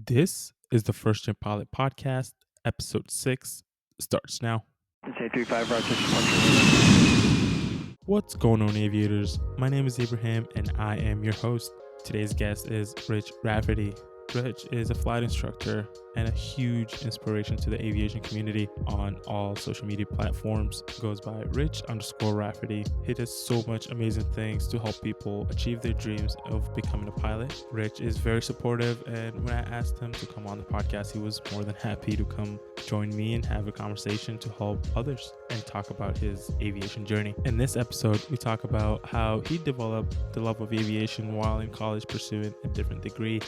This is the First Gen Pilot Podcast, Episode 6, starts now. SA35 Rochester. What's going on, aviators? My name is Abraham, and I am your host. Today's guest is Rich Rafferty. Rich is a flight instructor and a huge inspiration to the aviation community on all social media platforms. Goes by Rich_Rafferty. He does so much amazing things to help people achieve their dreams of becoming a pilot. Rich is very supportive, and when I asked him to come on the podcast, he was more than happy to come join me and have a conversation to help others and talk about his aviation journey. In this episode, we talk about how he developed the love of aviation while in college pursuing a different degree,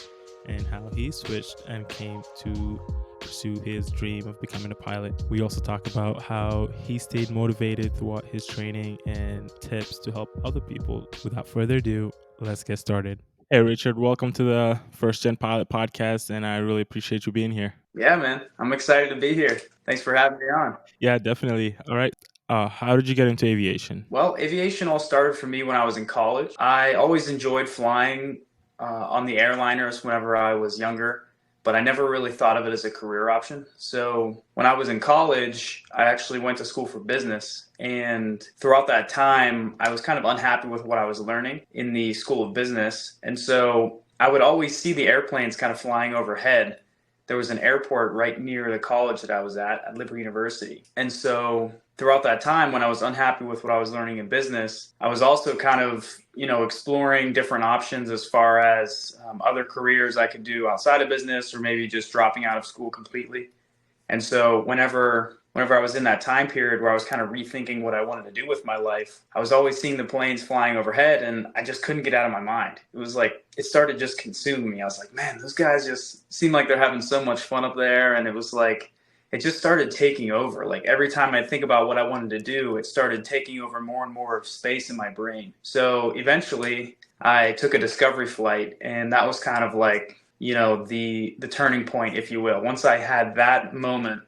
and how he switched and came to pursue his dream of becoming a pilot. We also talk about how he stayed motivated throughout his training and tips to help other people. Without further ado, let's get started. Hey, Richard, welcome to the First Gen Pilot Podcast, and I really appreciate you being here. Yeah, man. I'm excited to be here. Thanks for having me on. Yeah, definitely. All right. How did you get into aviation? Well, aviation all started for me when I was in college. I always enjoyed flying on the airliners whenever I was younger, but I never really thought of it as a career option. So when I was in college, I actually went to school for business. And throughout that time, I was kind of unhappy with what I was learning in the school of business. And so I would always see the airplanes kind of flying overhead. There was an airport right near the college that I was at Liberty University. And so throughout that time, when I was unhappy with what I was learning in business, I was also kind of, exploring different options as far as other careers I could do outside of business, or maybe just dropping out of school completely. And so whenever I was in that time period where I was kind of rethinking what I wanted to do with my life, I was always seeing the planes flying overhead, and I just couldn't get out of my mind. It was like, it started just consuming me. I was like, man, those guys just seem like they're having so much fun up there. And it was like, it just started taking over. Like every time I think about what I wanted to do, it started taking over more and more of space in my brain. So eventually I took a discovery flight, and that was kind of like, the turning point, if you will. Once I had that moment,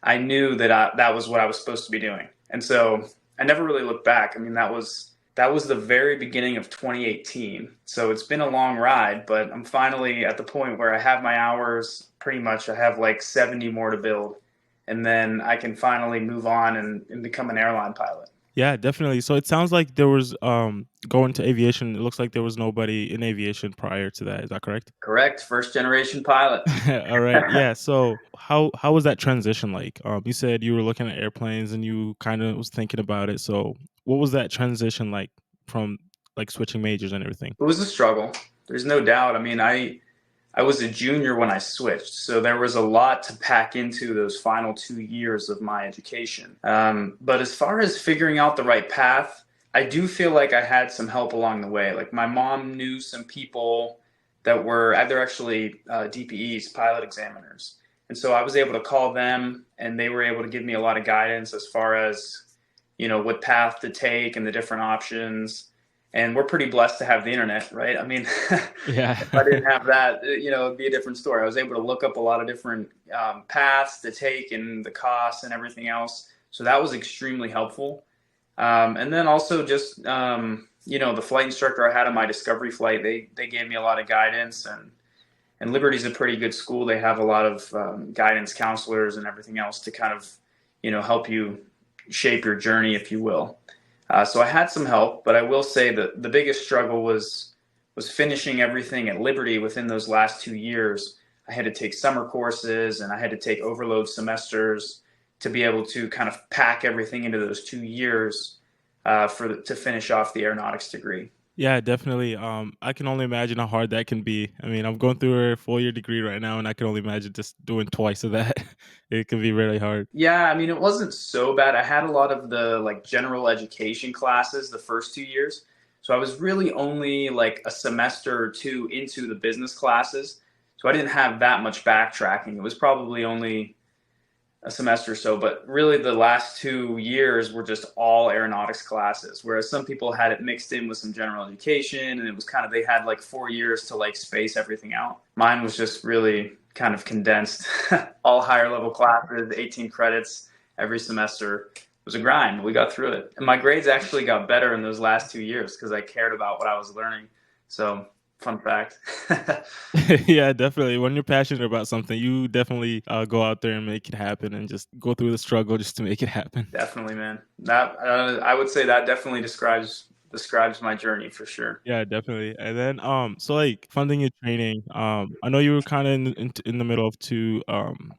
I knew that that was what I was supposed to be doing. And so I never really looked back. I mean, that was the very beginning of 2018. So it's been a long ride, but I'm finally at the point where I have my hours. Pretty much I have like 70 more to build, and then I can finally move on and become an airline pilot. Yeah, definitely. So it sounds like there was going to aviation. It looks like there was nobody in aviation prior to that. Is that correct? Correct. First generation pilot. All right. Yeah. So how was that transition like? You said you were looking at airplanes and you kind of was thinking about it. So what was that transition like from like switching majors and everything? It was a struggle. There's no doubt. I mean, I was a junior when I switched, so there was a lot to pack into those final 2 years of my education. But as far as figuring out the right path, I do feel like I had some help along the way. Like my mom knew some people that they're actually DPEs, pilot examiners. And so I was able to call them, and they were able to give me a lot of guidance as far as, what path to take and the different options. And we're pretty blessed to have the internet, right? I mean, yeah. If I didn't have that, it'd be a different story. I was able to look up a lot of different paths to take and the costs and everything else. So that was extremely helpful. And then also just, the flight instructor I had on my discovery flight, they gave me a lot of guidance. And Liberty's a pretty good school. They have a lot of guidance counselors and everything else to kind of, help you shape your journey, if you will. So I had some help, but I will say that the biggest struggle was finishing everything at Liberty within those last 2 years. I had to take summer courses, and I had to take overload semesters to be able to kind of pack everything into those 2 years to finish off the aeronautics degree. Yeah, definitely. I can only imagine how hard that can be. I mean, I'm going through a 4-year degree right now, and I can only imagine just doing twice of that. It can be really hard. Yeah, I mean, it wasn't so bad. I had a lot of the like general education classes the first 2 years. So I was really only like a semester or two into the business classes. So I didn't have that much backtracking. It was probably only a semester or so, but really the last 2 years were just all aeronautics classes, whereas some people had it mixed in with some general education, and it was kind of, they had like 4 years to like space everything out. Mine was just really kind of condensed, all higher level classes, 18 credits every semester. It was a grind. We got through it. And my grades actually got better in those last 2 years because I cared about what I was learning. So Fun fact. Yeah, definitely. When you're passionate about something, you definitely go out there and make it happen and just go through the struggle just to make it happen. Definitely, man. That I would say that definitely describes my journey for sure. Yeah, definitely. And then, so like funding your training, I know you were kind of in the middle of two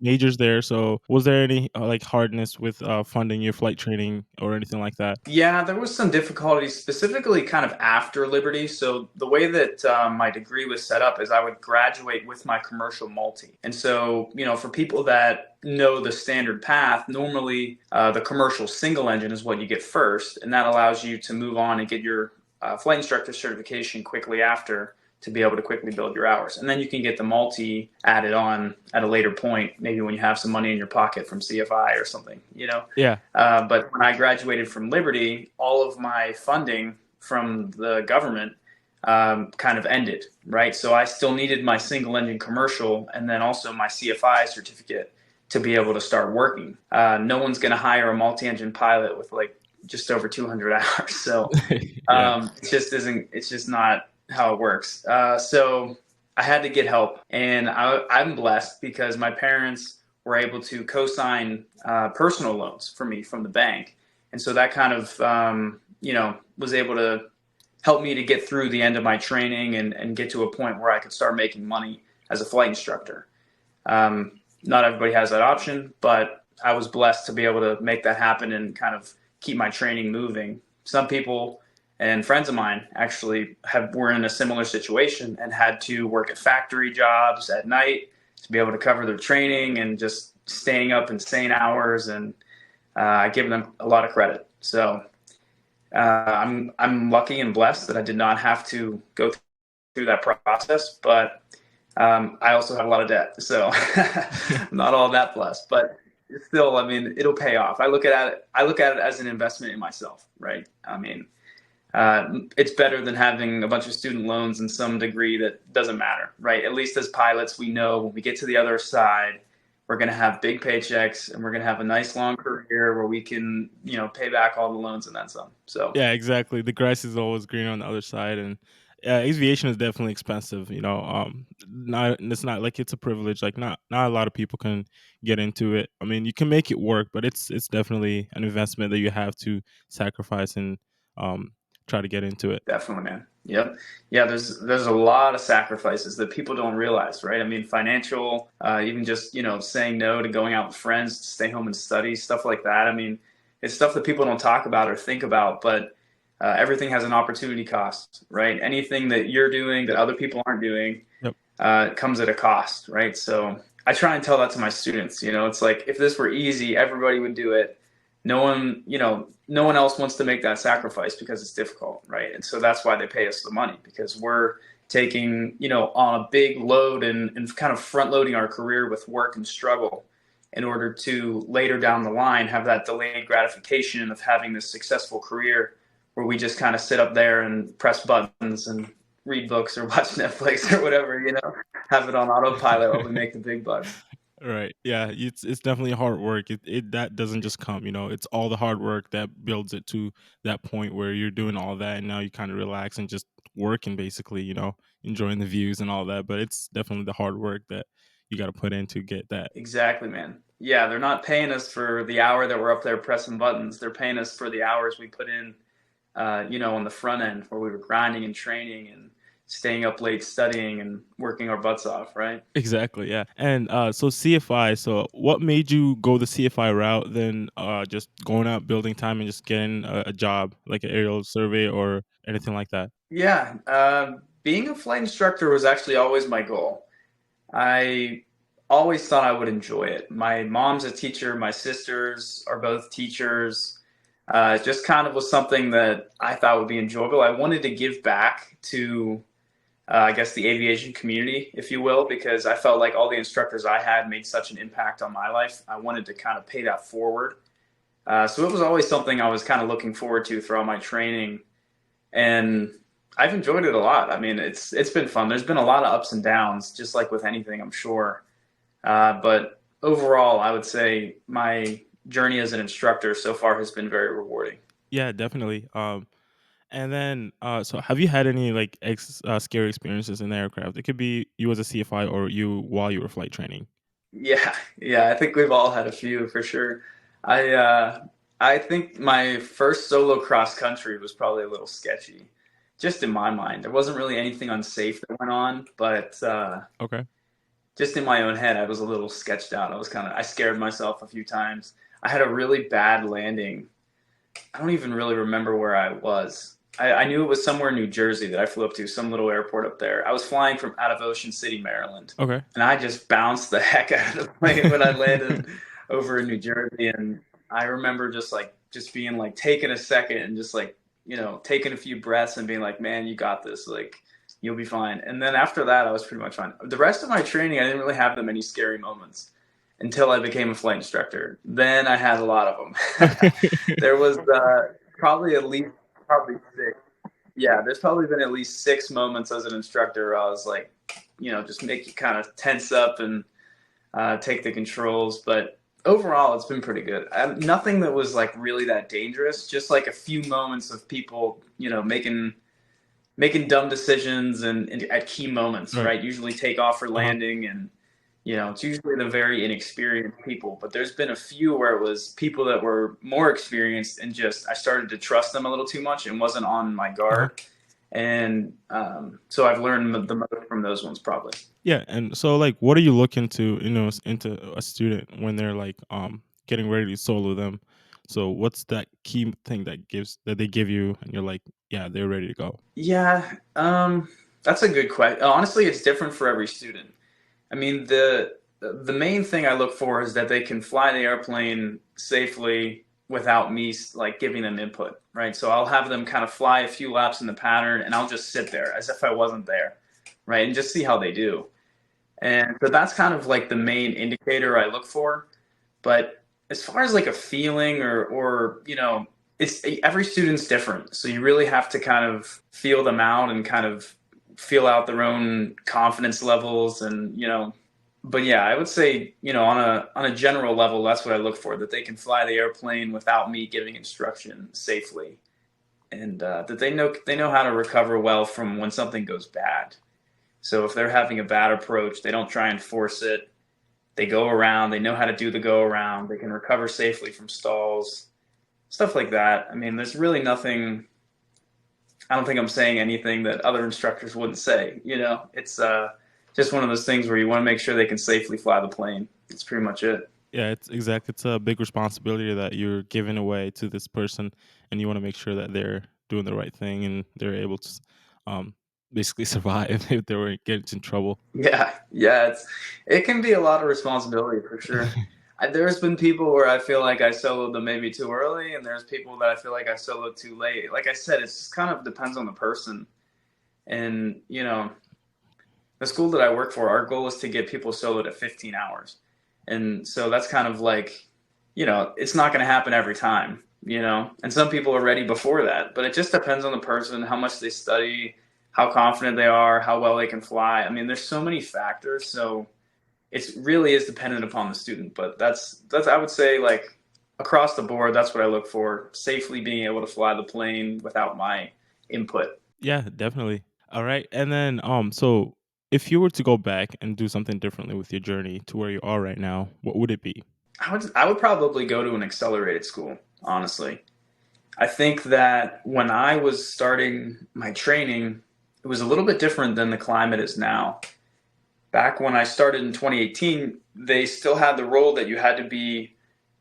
majors there. So was there any like hardness with funding your flight training or anything like that? Yeah, there was some difficulties, specifically kind of after Liberty. So the way that my degree was set up is I would graduate with my commercial multi. And so, for people that know the standard path, normally the commercial single engine is what you get first, and that allows you to move on and get your flight instructor certification quickly after to be able to quickly build your hours. And then you can get the multi added on at a later point, maybe when you have some money in your pocket from CFI or something. Yeah. But when I graduated from Liberty, all of my funding from the government kind of ended, right? So I still needed my single engine commercial and then also my CFI certificate to be able to start working. No one's going to hire a multi-engine pilot with like just over 200 hours. So Yeah. it's just not how it works. So I had to get help, and I'm blessed because my parents were able to co-sign personal loans for me from the bank, and so that kind of was able to help me to get through the end of my training and get to a point where I could start making money as a flight instructor. Not everybody has that option, but I was blessed to be able to make that happen and kind of keep my training moving. Some people and friends of mine actually were in a similar situation and had to work at factory jobs at night to be able to cover their training and just staying up insane hours. And I give them a lot of credit. So I'm lucky and blessed that I did not have to go through that process, but I also have a lot of debt, so I'm not all that blessed. But still, I mean, it'll pay off. I look at it as an investment in myself, right? I mean, it's better than having a bunch of student loans in some degree that doesn't matter, right? At least as pilots, we know when we get to the other side, we're going to have big paychecks and we're going to have a nice long career where we can, pay back all the loans and then some. So Yeah, exactly. The grass is always greener on the other side, and aviation is definitely expensive. Not it's not like it's a privilege. Like not a lot of people can get into it. I mean, you can make it work, but it's definitely an investment that you have to sacrifice and um, try to get into it. definitely, man. Yep. Yeah, there's a lot of sacrifices that people don't realize, right? I mean, financial, even just, saying no to going out with friends to stay home and study, stuff like that. I mean, it's stuff that people don't talk about or think about, but everything has an opportunity cost, right? Anything that you're doing that other people aren't doing Yep. comes at a cost, right? So I try and tell that to my students. It's like if this were easy, everybody would do it. No one else wants to make that sacrifice because it's difficult, right? And so that's why they pay us the money, because we're taking, on a big load and kind of front loading our career with work and struggle in order to later down the line have that delayed gratification of having this successful career where we just kind of sit up there and press buttons and read books or watch Netflix or whatever, have it on autopilot while we make the big bucks. Right. Yeah. It's definitely hard work. It that doesn't just come. It's all the hard work that builds it to that point where you're doing all that, and now you kind of relax and just working, basically. Enjoying the views and all that. But it's definitely the hard work that you got to put in to get that. Exactly, man. Yeah, they're not paying us for the hour that we're up there pressing buttons. They're paying us for the hours we put in, on the front end where we were grinding and training and staying up late studying and working our butts off, right? Exactly. Yeah. And so CFI. So what made you go the CFI route than just going out building time and just getting a job like an aerial survey or anything like that? Yeah, being a flight instructor was actually always my goal. I always thought I would enjoy it. My mom's a teacher, my sisters are both teachers. It just kind of was something that I thought would be enjoyable. I wanted to give back to, I guess, the aviation community, if you will, because I felt like all the instructors I had made such an impact on my life. I wanted to kind of pay that forward. So it was always something I was kind of looking forward to throughout my training, and I've enjoyed it a lot. I mean, it's been fun. There's been a lot of ups and downs, just like with anything, I'm sure. But overall, I would say my journey as an instructor so far has been very rewarding. Yeah, definitely. And then, so have you had any like scary experiences in the aircraft? It could be you as a CFI or you while you were flight training. Yeah, yeah, I think we've all had a few for sure. I uh, I think my first solo cross country was probably a little sketchy, just in my mind. There wasn't really anything unsafe that went on, but Okay. just in my own head, I was a little sketched out. I scared myself a few times. I had a really bad landing. I don't even really remember where I was. I knew it was somewhere in New Jersey that I flew up to, some little airport up there. I was flying from out of Ocean City, Maryland, Okay. and I just bounced the heck out of the plane when I landed over in New Jersey. And I remember just being like taking a second and just like, taking a few breaths and being like, man, you got this. Like, you'll be fine. And then after that, I was pretty much fine. The rest of my training, I didn't really have that many scary moments until I became a flight instructor. Then I had a lot of them. There was probably at least probably six. Yeah, there's probably been at least six moments as an instructor where I was like, just make you kind of tense up and take the controls. But overall, it's been pretty good. Nothing that was like really that dangerous. Just like a few moments of people, making dumb decisions and at key moments, Right. right? Usually take off for Uh-huh. landing, and it's usually the very inexperienced people. But there's been a few where it was people that were more experienced, and just I started to trust them a little too much and wasn't on my Uh-huh. guard. And so I've learned the most from those ones, probably. Yeah, and so like what are you looking to, into a student when they're like getting ready to solo them? So what's that key thing that they give you and you're like, yeah, they're ready to go. Yeah, that's a good question. Honestly, it's different for every student. I mean, the main thing I look for is that they can fly the airplane safely without me like giving them input, right? So I'll have them kind of fly a few laps in the pattern, and I'll just sit there as if I wasn't there, right? And just see how they do. And so that's kind of like the main indicator I look for. But as far as like a feeling or it's every student's different. So you really have to kind of feel them out and kind of feel out their own confidence levels. And but yeah, I would say, on a general level, that's what I look for, that they can fly the airplane without me giving instruction safely, and that they know how to recover well from when something goes bad. So if they're having a bad approach, they don't try and force it. They go around, they know how to do the go around, they can recover safely from stalls, stuff like that. I mean, there's really nothing. I don't think I'm saying anything that other instructors wouldn't say. It's just one of those things where you want to make sure they can safely fly the plane. That's pretty much it. Yeah, it's a big responsibility that you're giving away to this person, and you want to make sure that they're doing the right thing and they're able to um basically survive if they were getting in trouble. Yeah, yeah, it can be a lot of responsibility for sure. There's been people where I feel like I soloed them maybe too early, and there's people that I feel like I soloed too late. Like I said, it's just kind of depends on the person. And the school that I work for, our goal is to get people soloed at 15 hours. And so that's kind of like, it's not going to happen every time, and some people are ready before that, but it just depends on the person, how much they study, how confident they are, how well they can fly. I mean, there's so many factors. So it really is dependent upon the student, but that's, I would say, like, across the board, that's what I look for: safely being able to fly the plane without my input. Yeah, definitely. All right. And then so if you were to go back and do something differently with your journey to where you are right now, what would it be? I would probably go to an accelerated school, honestly. I think that when I was starting my training, it was a little bit different than the climate is now. Back when I started in 2018, they still had the rule that you had to be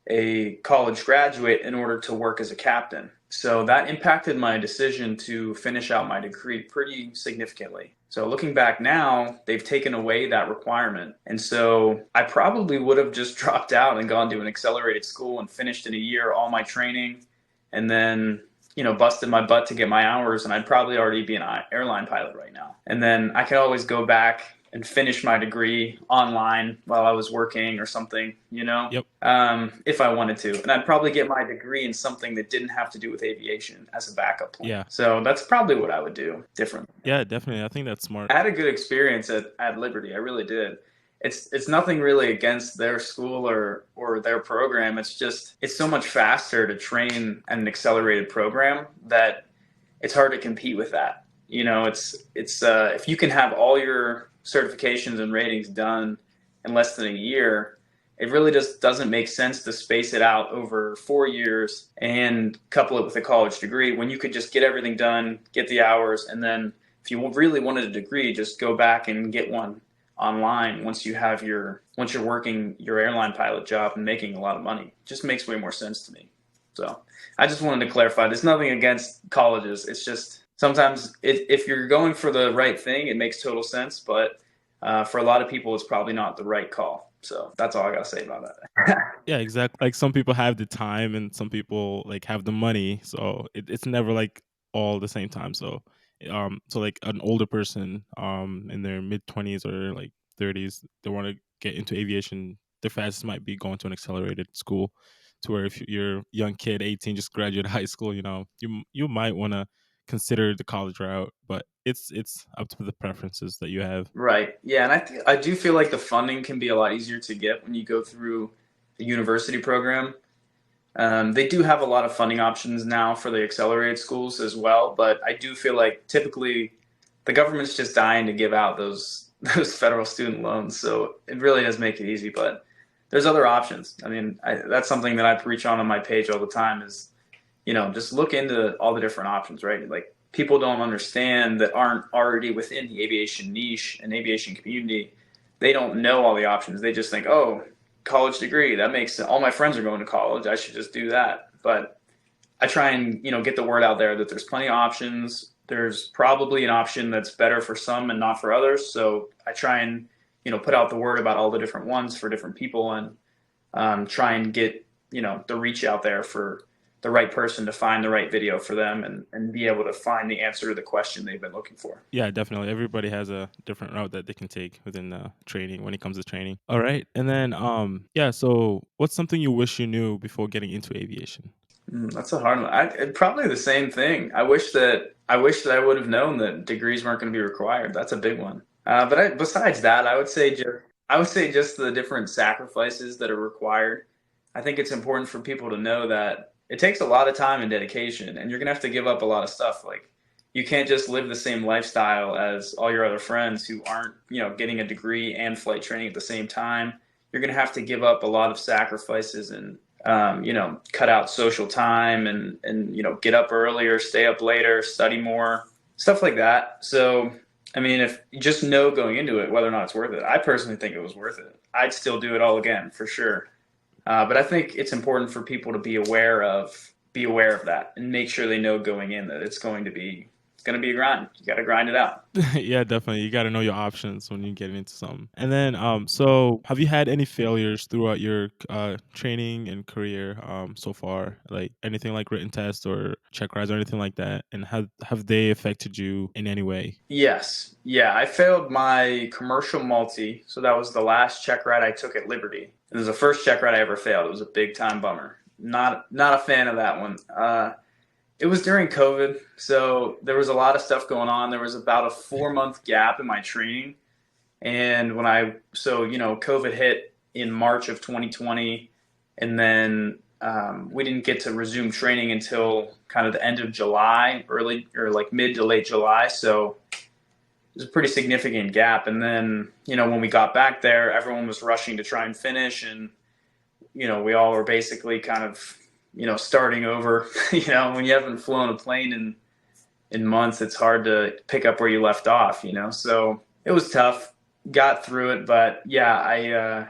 a college graduate in order to work as a captain. So that impacted my decision to finish out my degree pretty significantly. So looking back now, they've taken away that requirement. And so I probably would have just dropped out and gone to an accelerated school and finished in a year all my training, and then busted my butt to get my hours, and I'd probably already be an airline pilot right now. And then I could always go back and finish my degree online while I was working or something, Yep. if I wanted to. And I'd probably get my degree in something that didn't have to do with aviation as a backup plan. Yeah. So that's probably what I would do different. Yeah, definitely. I think that's smart. I had a good experience at Liberty. I really did. It's nothing really against their school or their program. It's just it's so much faster to train at an accelerated program that it's hard to compete with that. It's if you can have all your certifications and ratings done in less than a year, it really just doesn't make sense to space it out over 4 years and couple it with a college degree when you could just get everything done, get the hours, and then if you really wanted a degree, just go back and get one online once you're working your airline pilot job and making a lot of money. It just makes way more sense to me. So I just wanted to clarify. There's nothing against colleges. It's just sometimes if you're going for the right thing, it makes total sense. But for a lot of people, it's probably not the right call. So that's all I got to say about that. Yeah, exactly. Like some people have the time and some people like have the money. So it's never like all the same time. So like an older person in their mid 20s or like 30s, they want to get into aviation. The fastest might be going to an accelerated school, to where if you're a young kid, 18, just graduated high school, you might want to consider the college route, but it's up to the preferences that you have. Right. Yeah, and I do feel like the funding can be a lot easier to get when you go through the university program. They do have a lot of funding options now for the accelerated schools as well, but I do feel like typically the government's just dying to give out those those federal student loans, so it really does make it easy. But there's other options. I mean, that's something that I preach on my page all the time is, just look into all the different options, right? Like people don't understand that aren't already within the aviation niche and aviation community. They don't know all the options. They just think, oh, college degree, that makes sense. All my friends are going to college, I should just do that. But I try and get the word out there that there's plenty of options. There's probably an option that's better for some and not for others. So I try and put out the word about all the different ones for different people, and try and get the reach out there for the right person to find the right video for them, and be able to find the answer to the question they've been looking for. Yeah, definitely. Everybody has a different route that they can take within training when it comes to training. All right. And then yeah, so what's something you wish you knew before getting into aviation? That's a hard one. Probably the same thing. I wish that I would have known that degrees weren't going to be required. That's a big one. But besides that, I would say just the different sacrifices that are required. I think it's important for people to know that it takes a lot of time and dedication, and you're gonna have to give up a lot of stuff. Like you can't just live the same lifestyle as all your other friends who aren't, getting a degree and flight training at the same time. You're gonna have to give up a lot of sacrifices and cut out social time and get up earlier, stay up later, study more, stuff like that. So I mean, if you just know going into it whether or not it's worth it. I personally think it was worth it. I'd still do it all again for sure. But I think it's important for people to be aware of that and make sure they know going in that it's going to be a grind. You got to grind it out. Yeah, definitely. You got to know your options when you get into something. And then so have you had any failures throughout your training and career so far? Like anything like written tests or check rides or anything like that? And have they affected you in any way? Yes. Yeah, I failed my commercial multi, so that was the last check ride I took at Liberty. It was the first check ride I ever failed. It was a big time bummer. Not a fan of that one. It was during COVID, so there was a lot of stuff going on. There was about a 4-month gap in my training, and COVID hit in March of 2020, and then we didn't get to resume training until kind of the end of July, early or like mid to late July. So it was a pretty significant gap. And then when we got back there, everyone was rushing to try and finish, and we all were basically kind of starting over. When you haven't flown a plane in months, it's hard to pick up where you left off. So it was tough. Got through it, but yeah,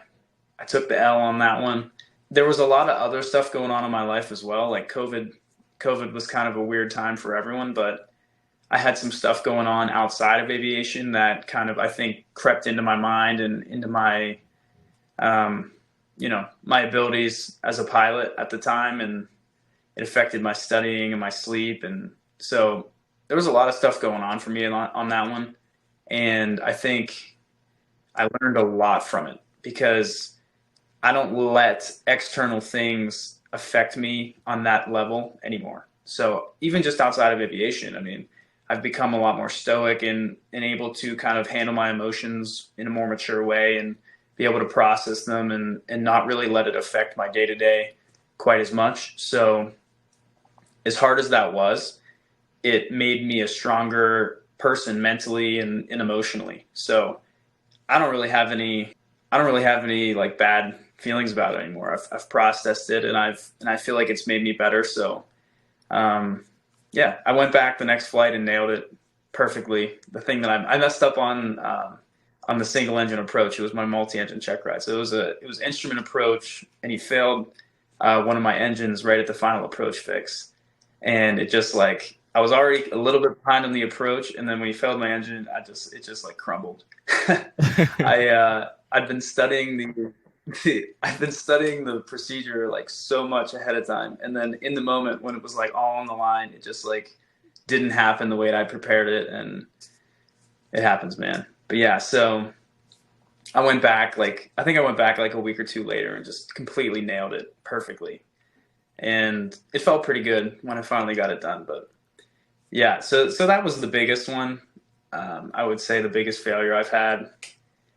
I took the L on that one. There was a lot of other stuff going on in my life as well. Like COVID was kind of a weird time for everyone, but I had some stuff going on outside of aviation that kind of, I think, crept into my mind and into my my abilities as a pilot at the time, and it affected my studying and my sleep. And so there was a lot of stuff going on for me on that one. And I think I learned a lot from it because I don't let external things affect me on that level anymore. So even just outside of aviation, I mean, I've become a lot more stoic and able to kind of handle my emotions in a more mature way and be able to process them and not really let it affect my day-to-day quite as much. So as hard as that was, it made me a stronger person mentally and emotionally. So I don't really have any like bad feelings about it anymore. I've processed it, and I feel like it's made me better. So um, yeah, I went back the next flight and nailed it perfectly. The thing that I messed up on the single engine approach, it was my multi-engine check ride. So it was instrument approach, and he failed one of my engines right at the final approach fix, and it just like I was already a little bit behind on the approach, and then when he failed my engine, it just like crumbled. I'd been studying I've been studying the procedure like so much ahead of time, and then in the moment when it was like all on the line, it just like didn't happen the way I prepared it, and it happens, man. But yeah, so I think I went back like a week or two later and just completely nailed it perfectly, and it felt pretty good when I finally got it done. But yeah, so that was the biggest one. I would say the biggest failure I've had.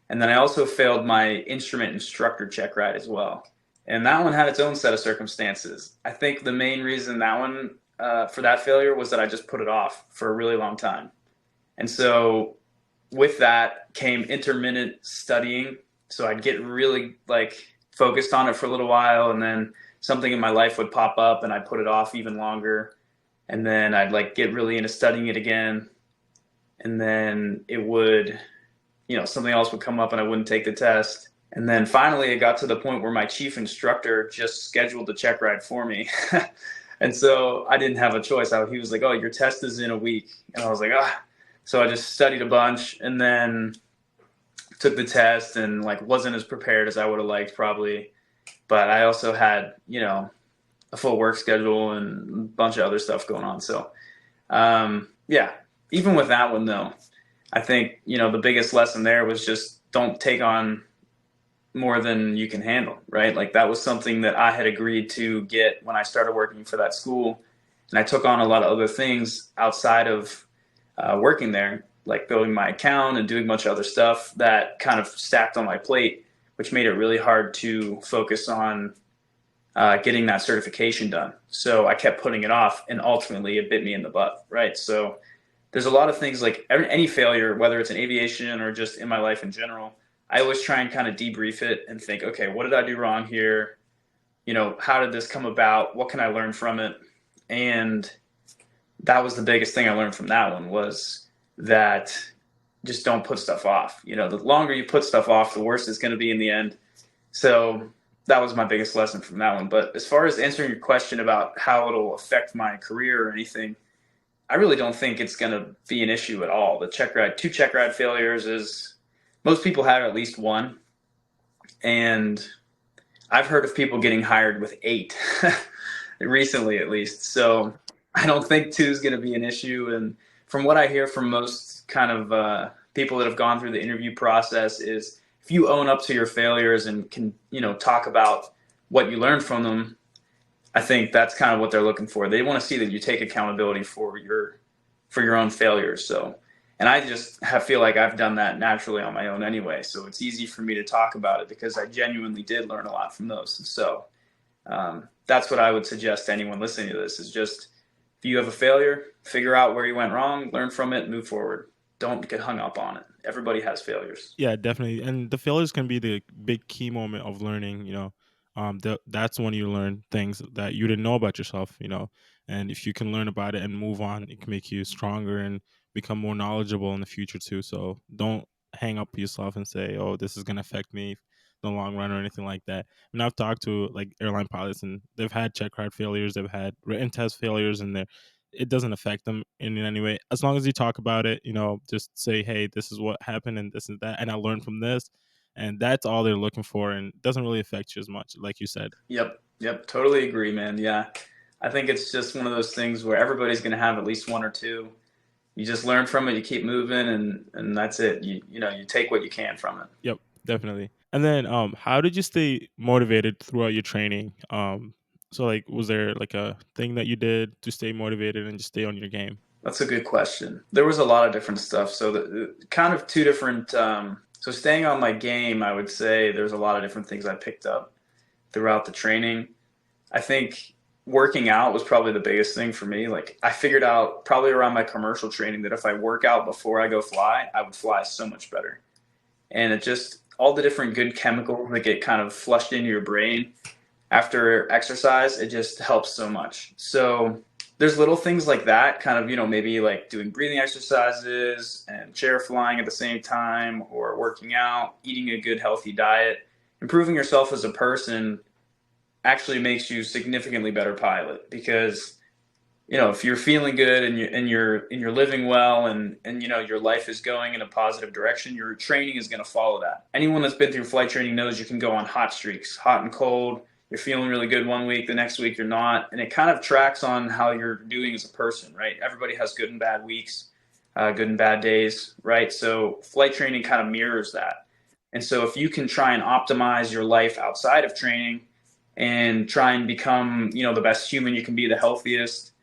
And then I also failed my instrument instructor check ride as well. And that one had its own set of circumstances. I think the main reason that one for that failure was that I just put it off for a really long time. And so with that came intermittent studying. So I'd get really like focused on it for a little while, and then something in my life would pop up and I'd put it off even longer. And then I'd like get really into studying it again. And then it would, something else would come up and I wouldn't take the test. And then finally it got to the point where my chief instructor just scheduled the check ride for me. And so I didn't have a choice. He was like, "Oh, your test is in a week." And I was like, "Ah." So I just studied a bunch and then took the test, and like wasn't as prepared as I would have liked probably. But I also had, a full work schedule and a bunch of other stuff going on. So yeah, even with that one though, I think, the biggest lesson there was just don't take on more than you can handle, right? Like that was something that I had agreed to get when I started working for that school. And I took on a lot of other things outside of working there, like building my account and doing a bunch of other stuff that kind of stacked on my plate, which made it really hard to focus on getting that certification done. So I kept putting it off, and ultimately it bit me in the butt, right? So there's a lot of things like any failure, whether it's in aviation or just in my life in general, I always try and kind of debrief it and think, okay, what did I do wrong here? How did this come about? What can I learn from it? And that was the biggest thing I learned from that one, was that just don't put stuff off. The longer you put stuff off, the worse it's going to be in the end. So that was my biggest lesson from that one. But as far as answering your question about how it'll affect my career or anything, I really don't think it's going to be an issue at all. The two check ride failures is, most people have at least one. And I've heard of people getting hired with 8 recently, at least. So I don't think 2 is going to be an issue. And from what I hear from most kind of people that have gone through the interview process is, if you own up to your failures and can, talk about what you learned from them, I think that's kind of what they're looking for. They want to see that you take accountability for your own failures. So, and I just feel like I've done that naturally on my own anyway. So it's easy for me to talk about it because I genuinely did learn a lot from those. So that's what I would suggest to anyone listening to this, is just, if you have a failure, figure out where you went wrong, learn from it, move forward. Don't get hung up on it. Everybody has failures. Yeah, definitely. And the failures can be the big key moment of learning, that's when you learn things that you didn't know about yourself, and if you can learn about it and move on, it can make you stronger and become more knowledgeable in the future too. So don't hang up yourself and say, "Oh, this is going to affect me in the long run," or anything like that. And I've talked to like airline pilots, and they've had check ride failures, they've had written test failures, and it doesn't affect them in any way as long as you talk about it. Just say, "Hey, this is what happened and this and that, and I learned from this," and that's all they're looking for, and it doesn't really affect you as much, like you said. Yep, totally agree, man. Yeah, I think it's just one of those things where everybody's going to have at least one or two. You just learn from it, you keep moving, and that's it. You take what you can from it. Yep, definitely. And then how did you stay motivated throughout your training? So like, was there like a thing that you did to stay motivated and just stay on your game? That's a good question. There was a lot of different stuff. So the kind of two different. So staying on my game, I would say there's a lot of different things I picked up throughout the training. I think working out was probably the biggest thing for me. Like I figured out probably around my commercial training that if I work out before I go fly, I would fly so much better. And it just all the different good chemicals that get kind of flushed into your brain after exercise, it just helps so much. So there's little things like that, kind of, maybe like doing breathing exercises and chair flying at the same time, or working out, eating a good healthy diet. Improving yourself as a person actually makes you significantly better pilot, because if you're feeling good and you're living well, and your life is going in a positive direction, your training is going to follow that. Anyone that's been through flight training knows you can go on hot streaks, hot and cold. You're feeling really good one week, the next week you're not, and it kind of tracks on how you're doing as a person, right? Everybody has good and bad weeks, good and bad days, right? So flight training kind of mirrors that. And so if you can try and optimize your life outside of training and try and become, the best human you can be, the healthiest,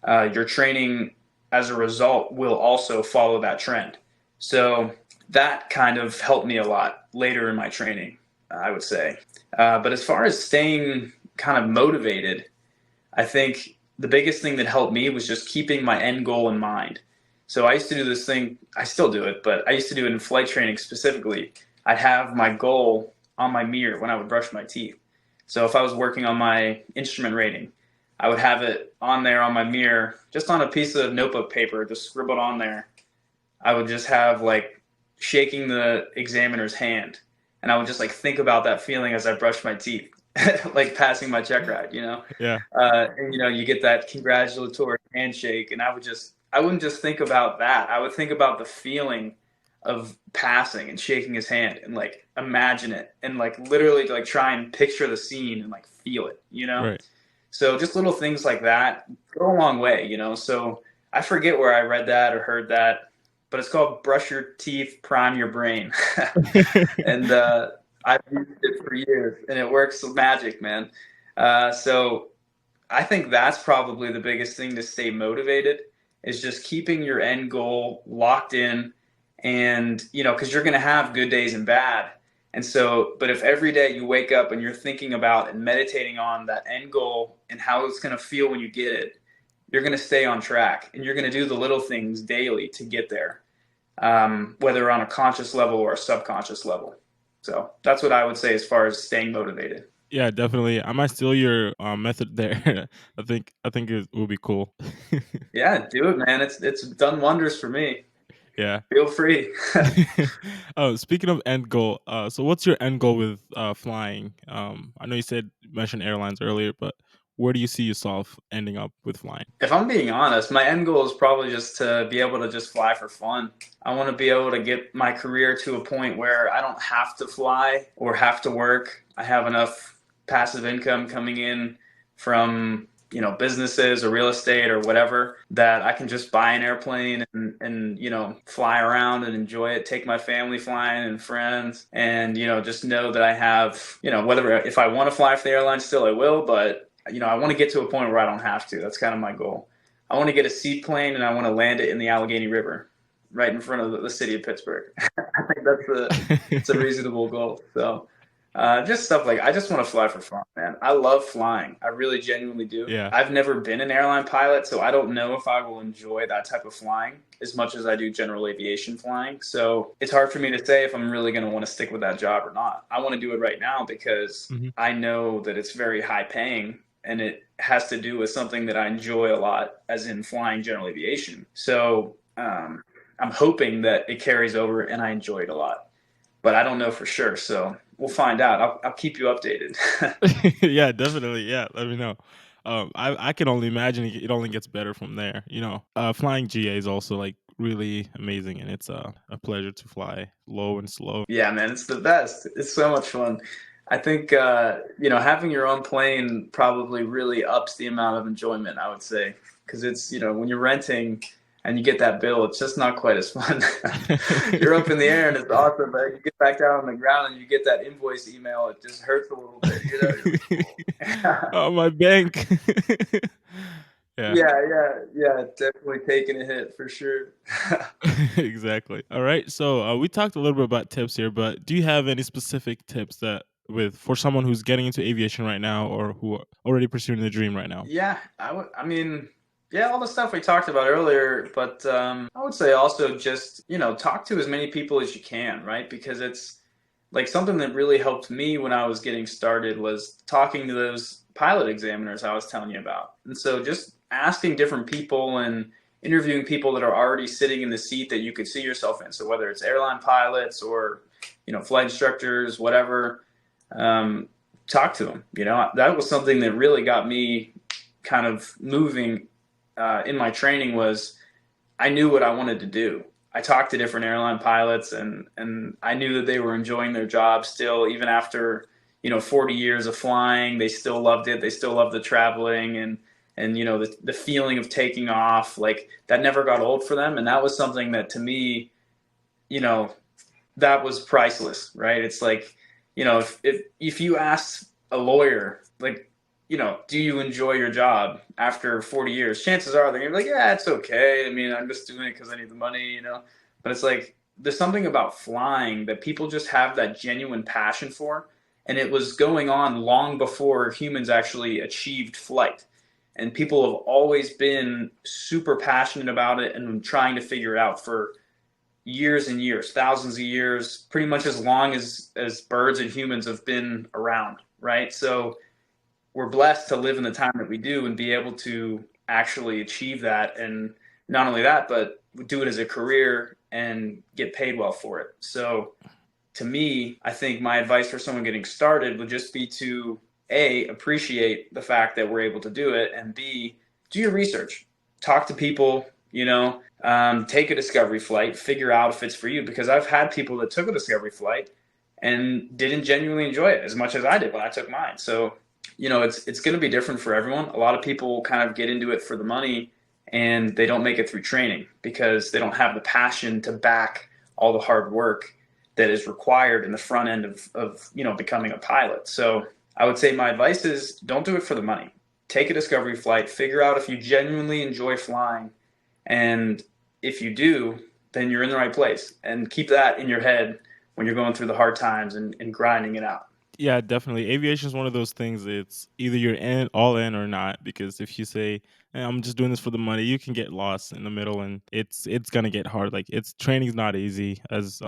your training as a result will also follow that trend. So that kind of helped me a lot later in my training, I would say. But as far as staying kind of motivated, I think the biggest thing that helped me was just keeping my end goal in mind. So I used to do this thing, I still do it, but I used to do it in flight training specifically. I'd have my goal on my mirror when I would brush my teeth. So if I was working on my instrument rating, I would have it on there on my mirror, just on a piece of notebook paper, just scribbled on there. I would just have like shaking the examiner's hand, and I would just like think about that feeling as I brushed my teeth, like passing my check ride, Yeah. and you get that congratulatory handshake, and I wouldn't just think about that. I would think about the feeling of passing and shaking his hand, and like imagine it, and like literally like try and picture the scene and like feel it. Right. So just little things like that go a long way. So I forget where I read that or heard that, but it's called brush your teeth, prime your brain. And I've used it for years, and it works magic, man. So I think that's probably the biggest thing to stay motivated, is just keeping your end goal locked in. And, because you're going to have good days and bad. And so, but if every day you wake up and you're thinking about and meditating on that end goal and how it's going to feel when you get it, you're going to stay on track, and you're going to do the little things daily to get there, whether on a conscious level or a subconscious level. So that's what I would say as far as staying motivated. Yeah, definitely. I might steal your method there. I think it will be cool. Yeah, do it, man. It's done wonders for me. Yeah. Feel free. Oh, speaking of end goal, so what's your end goal with flying? I know you mentioned airlines earlier, but where do you see yourself ending up with flying? If I'm being honest, my end goal is probably just to be able to just fly for fun. I want to be able to get my career to a point where I don't have to fly or have to work. I have enough passive income coming in from, businesses or real estate or whatever, that I can just buy an airplane and fly around and enjoy it, take my family flying and friends, and, just know that I have, whether if I want to fly for the airline still, I will, but I want to get to a point where I don't have to. That's kind of my goal. I want to get a seaplane and I want to land it in the Allegheny River, right in front of the city of Pittsburgh. I think it's a reasonable goal. So just stuff like, I just want to fly for fun, man. I love flying. I really genuinely do. Yeah. I've never been an airline pilot, so I don't know if I will enjoy that type of flying as much as I do general aviation flying. So it's hard for me to say if I'm really going to want to stick with that job or not. I want to do it right now because I know that it's very high paying, and it has to do with something that I enjoy a lot, as in flying general aviation. So I'm hoping that it carries over and I enjoy it a lot, but I don't know for sure. So we'll find out. I'll keep you updated. Yeah, definitely. Yeah, let me know. I can only imagine it only gets better from there. Flying GA is also like really amazing, and it's a pleasure to fly low and slow. Yeah, man, it's the best. It's so much fun. I think having your own plane probably really ups the amount of enjoyment, I would say, because it's when you're renting and you get that bill, it's just not quite as fun. You're up in the air and it's awesome, but you get back down on the ground and you get that invoice email, it just hurts a little bit. Oh, my bank. Yeah. Yeah, definitely taking a hit for sure. Exactly. All right. So we talked a little bit about tips here, but do you have any specific tips that with for someone who's getting into aviation right now or who are already pursuing the dream right now? Yeah, I mean, yeah, all the stuff we talked about earlier, but I would say also just, talk to as many people as you can, right? Because it's like something that really helped me when I was getting started was talking to those pilot examiners I was telling you about. And so just asking different people and interviewing people that are already sitting in the seat that you could see yourself in. So whether it's airline pilots or, flight instructors, whatever, talk to them. That was something that really got me kind of moving in my training was I knew what I wanted to do. I talked to different airline pilots and I knew that they were enjoying their job still, even after, 40 years of flying. They still loved it. They still loved the traveling and the feeling of taking off, like that never got old for them. And that was something that to me, that was priceless, right? It's like, if you ask a lawyer, like, do you enjoy your job after 40 years? Chances are they're going to be like, yeah, it's okay. I mean, I'm just doing it because I need the money, But it's like, there's something about flying that people just have that genuine passion for. And it was going on long before humans actually achieved flight. And people have always been super passionate about it and trying to figure it out for years and years, thousands of years, pretty much as long as birds and humans have been around, right? So we're blessed to live in the time that we do and be able to actually achieve that. And not only that, but do it as a career and get paid well for it. So to me, I think my advice for someone getting started would just be to A, appreciate the fact that we're able to do it, and B, do your research. Talk to people, take a discovery flight, figure out if it's for you. Because I've had people that took a discovery flight and didn't genuinely enjoy it as much as I did when I took mine. So it's going to be different for everyone. A lot of people kind of get into it for the money and they don't make it through training because they don't have the passion to back all the hard work that is required in the front end of becoming a pilot. So I would say my advice is don't do it for the money. Take a discovery flight, figure out if you genuinely enjoy flying. And if you do, then you're in the right place, and keep that in your head when you're going through the hard times and grinding it out. Yeah, definitely. Aviation is one of those things. It's either you're all in or not. Because if you say I'm just doing this for the money, you can get lost in the middle, and it's gonna get hard. Like training's not easy, as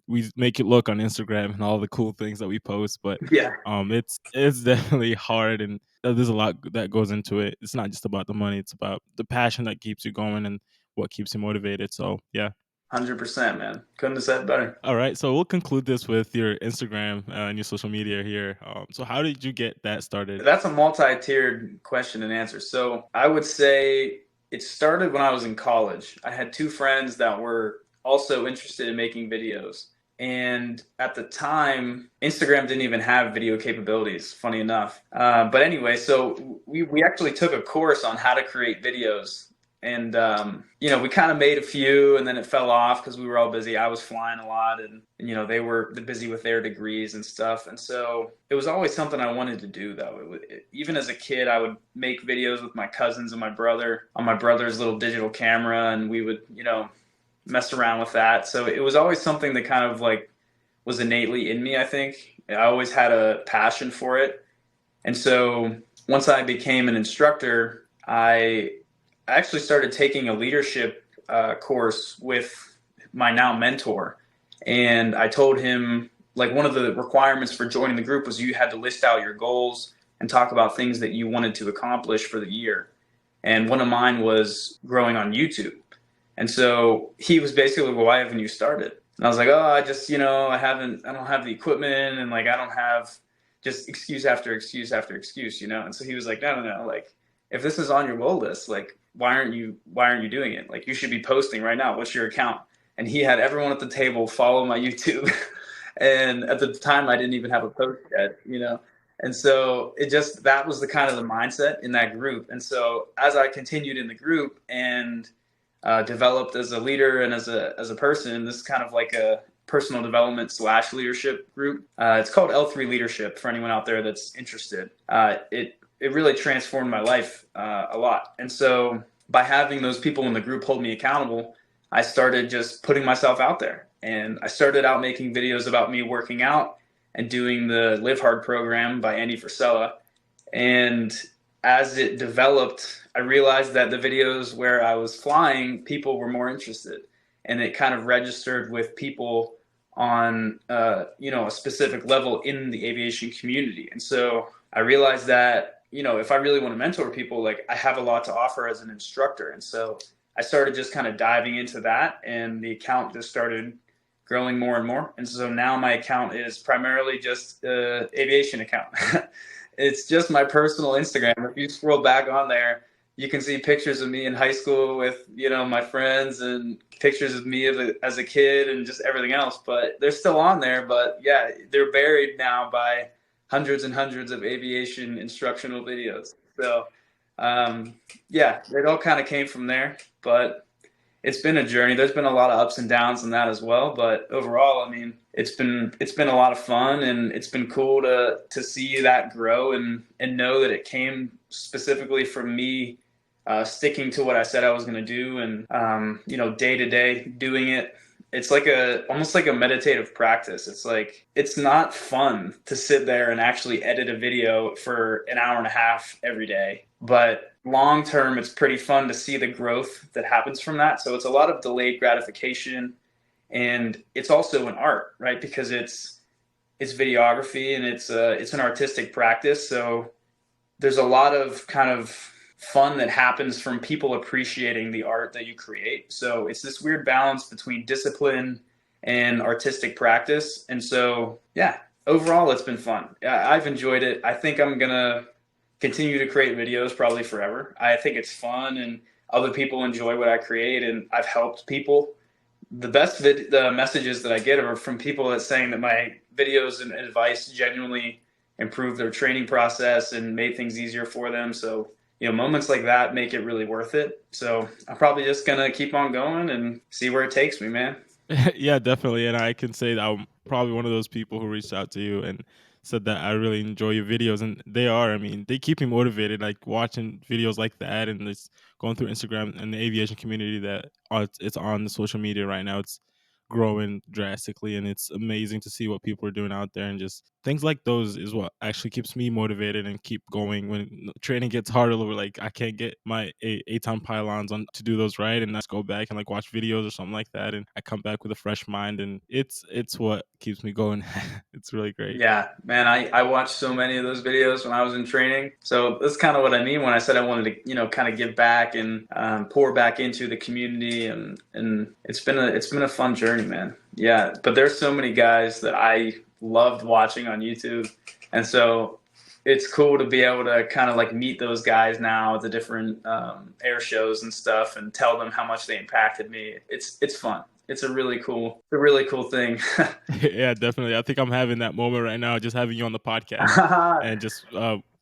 we make it look on Instagram and all the cool things that we post. But Yeah, it's definitely hard, and there's a lot that goes into it. It's not just about the money; it's about the passion that keeps you going and what keeps you motivated. So yeah. 100%, man. Couldn't have said better. All right, so we'll conclude this with your Instagram and your social media here. So how did you get that started? That's a multi-tiered question and answer. So I would say it started when I was in college. I had two friends that were also interested in making videos. And at the time, Instagram didn't even have video capabilities, funny enough. But anyway, so we actually took a course on how to create videos. And, we kind of made a few and then it fell off because we were all busy. I was flying a lot and, they were busy with their degrees and stuff. And so it was always something I wanted to do, though. Even as a kid, I would make videos with my cousins and my brother on my brother's little digital camera, and we would, mess around with that. So it was always something that kind of like was innately in me, I think. I always had a passion for it. And so once I became an instructor, I actually started taking a leadership course with my now mentor. And I told him, like, one of the requirements for joining the group was you had to list out your goals and talk about things that you wanted to accomplish for the year. And one of mine was growing on YouTube. And so he was basically, well, why haven't you started? And I was like, oh, I just, I don't have the equipment, and like, I don't have, just excuse after excuse after excuse, And so he was like, no, like, if this is on your goal list, like, why aren't you doing it? Like, you should be posting right now. What's your account? And he had everyone at the table follow my YouTube. And at the time I didn't even have a post yet, And so that was the kind of the mindset in that group. And so as I continued in the group and developed as a leader and as a person, this is kind of like a personal development / leadership group. It's called L3 Leadership for anyone out there that's interested. It really transformed my life a lot. And so by having those people in the group hold me accountable, I started just putting myself out there. And I started out making videos about me working out. and doing the Live Hard program by Andy Frisella. And as it developed, I realized that the videos where I was flying, people were more interested, and it kind of registered with people on a specific level in the aviation community. And so I realized that if I really want to mentor people, like I have a lot to offer as an instructor. And so I started just kind of diving into that, and the account just started growing more and more. And so now my account is primarily just an aviation account. It's just my personal Instagram. If you scroll back on there, you can see pictures of me in high school with, my friends, and pictures of me as a kid and just everything else. But they're still on there. But yeah, they're buried now by hundreds and hundreds of aviation instructional videos. So it all kind of came from there. But it's been a journey. There's been a lot of ups and downs in that as well. But overall, I mean, it's been a lot of fun, and it's been cool to see that grow and know that it came specifically from me sticking to what I said I was going to do, and day to day doing it. It's like almost like a meditative practice. It's like, it's not fun to sit there and actually edit a video for an hour and a half every day, but long term, it's pretty fun to see the growth that happens from that. So it's a lot of delayed gratification, and it's also an art, right? Because it's videography, and it's an artistic practice. So there's a lot of kind of fun that happens from people appreciating the art that you create. So it's this weird balance between discipline and artistic practice. And so, yeah, overall, it's been fun. I've enjoyed it. I think I'm going to continue to create videos probably forever. I think it's fun, and other people enjoy what I create, and I've helped people. The best the messages that I get are from people that saying that my videos and advice genuinely improved their training process and made things easier for them. So, moments like that make it really worth it. So I'm probably just going to keep on going and see where it takes me, man. Yeah, definitely. And I can say that I'm probably one of those people who reached out to you and said that I really enjoy your videos. And they are, I mean, they keep me motivated, like watching videos like that, and just going through Instagram and the aviation community that it's on the social media right now. It's growing drastically, and it's amazing to see what people are doing out there, and just things like those is what actually keeps me motivated and keep going when training gets harder. Like I can't get my 8-ton pylons on to do those right, and I just go back and like watch videos or something like that, and I come back with a fresh mind, and it's what keeps me going. It's really great. Yeah, man, I watched so many of those videos when I was in training. So that's kind of what I mean when I said I wanted to, kind of give back and pour back into the community, and it's been a fun journey, man. Yeah, but there's so many guys that I loved watching on YouTube, and so it's cool to be able to kind of like meet those guys now at the different air shows and stuff, and tell them how much they impacted me. It's fun. It's a really cool thing. Yeah, definitely. I think I'm having that moment right now, just having you on the podcast. And just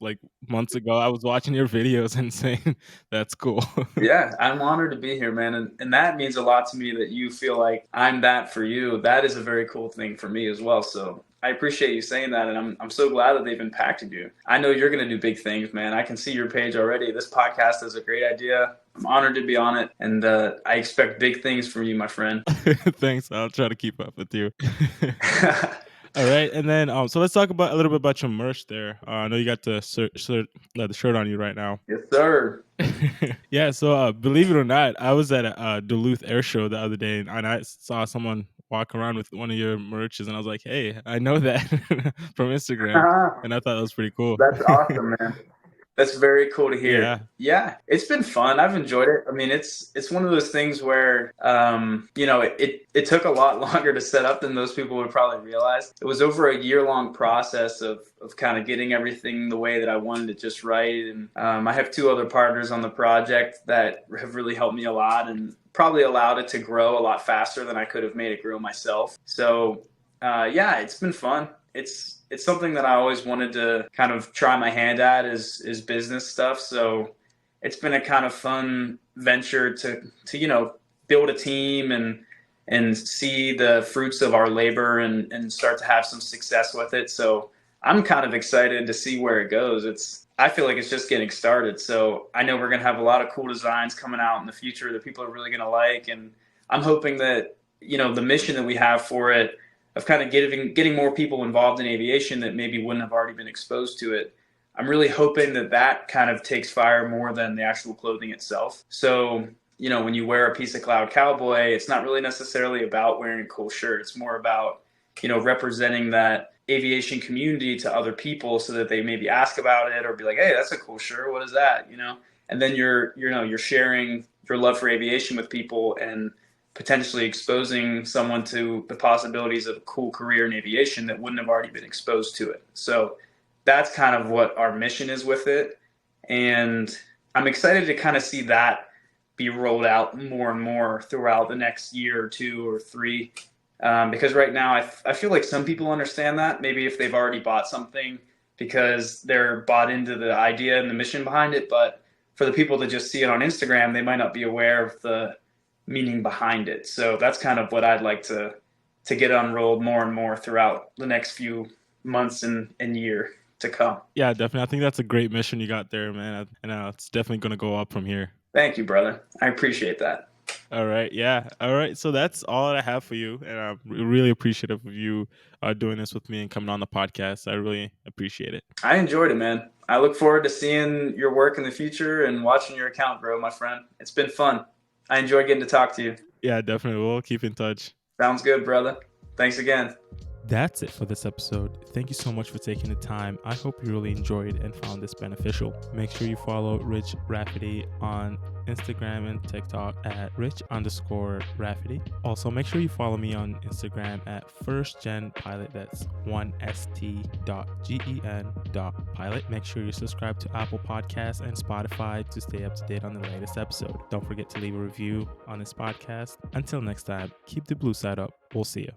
like months ago, I was watching your videos and saying, that's cool. Yeah, I'm honored to be here, man. And that means a lot to me that you feel like I'm that for you. That is a very cool thing for me as well. So I appreciate you saying that, and I'm so glad that they've impacted you. I know you're going to do big things, man. I can see your page already. This podcast is a great idea. I'm honored to be on it, and I expect big things from you, my friend. Thanks. I'll try to keep up with you. All right, and then so let's talk about a little bit about your merch there. I know you got the shirt on you right now. Yes, sir. Yeah, so believe it or not, I was at a Duluth Air Show the other day, and I saw someone walk around with one of your merches, and I was like, hey, I know that from Instagram, and I thought that was pretty cool. That's awesome, man. That's very cool to hear. Yeah, it's been fun. I've enjoyed it. I mean, it's one of those things where, it took a lot longer to set up than those people would probably realize. It was over a year-long process of kind of getting everything the way that I wanted it just right. And I have 2 other partners on the project that have really helped me a lot, and probably allowed it to grow a lot faster than I could have made it grow myself. So, it's been fun. It's something that I always wanted to kind of try my hand at is business stuff. So it's been a kind of fun venture to build a team and see the fruits of our labor and start to have some success with it. So I'm kind of excited to see where it goes. I feel like it's just getting started. So I know we're going to have a lot of cool designs coming out in the future that people are really going to like. And I'm hoping that, the mission that we have for it kind of getting more people involved in aviation that maybe wouldn't have already been exposed to it. I'm really hoping that kind of takes fire more than the actual clothing itself. So, when you wear a piece of Cloud Cowboy, it's not really necessarily about wearing a cool shirt. It's more about, representing that aviation community to other people so that they maybe ask about it or be like, hey, that's a cool shirt. What is that? And then you're sharing your love for aviation with people and potentially exposing someone to the possibilities of a cool career in aviation that wouldn't have already been exposed to it. So that's kind of what our mission is with it. And I'm excited to kind of see that be rolled out more and more throughout the next year or 2 or 3. Because right now I feel like some people understand that, maybe if they've already bought something because they're bought into the idea and the mission behind it. But for the people that just see it on Instagram, they might not be aware of the meaning behind it. So that's kind of what I'd like to get unrolled more and more throughout the next few months and year to come. Yeah, definitely. I think that's a great mission you got there, man. And it's definitely going to go up from here. Thank you, brother. I appreciate that. All right. Yeah. All right. So that's all I have for you. And I'm really appreciative of you doing this with me and coming on the podcast. I really appreciate it. I enjoyed it, man. I look forward to seeing your work in the future and watching your account grow, my friend. It's been fun. I enjoy getting to talk to you. Yeah, definitely. We'll keep in touch. Sounds good, brother. Thanks again. That's it for this episode. Thank you so much for taking the time. I hope you really enjoyed and found this beneficial. Make sure you follow Rich Rafferty on Instagram and TikTok at Rich_Rafferty. Also, make sure you follow me on Instagram at firstgenpilot. That's 1st.gen.pilot. Make sure you subscribe to Apple Podcasts and Spotify to stay up to date on the latest episode. Don't forget to leave a review on this podcast. Until next time, keep the blue side up. We'll see you.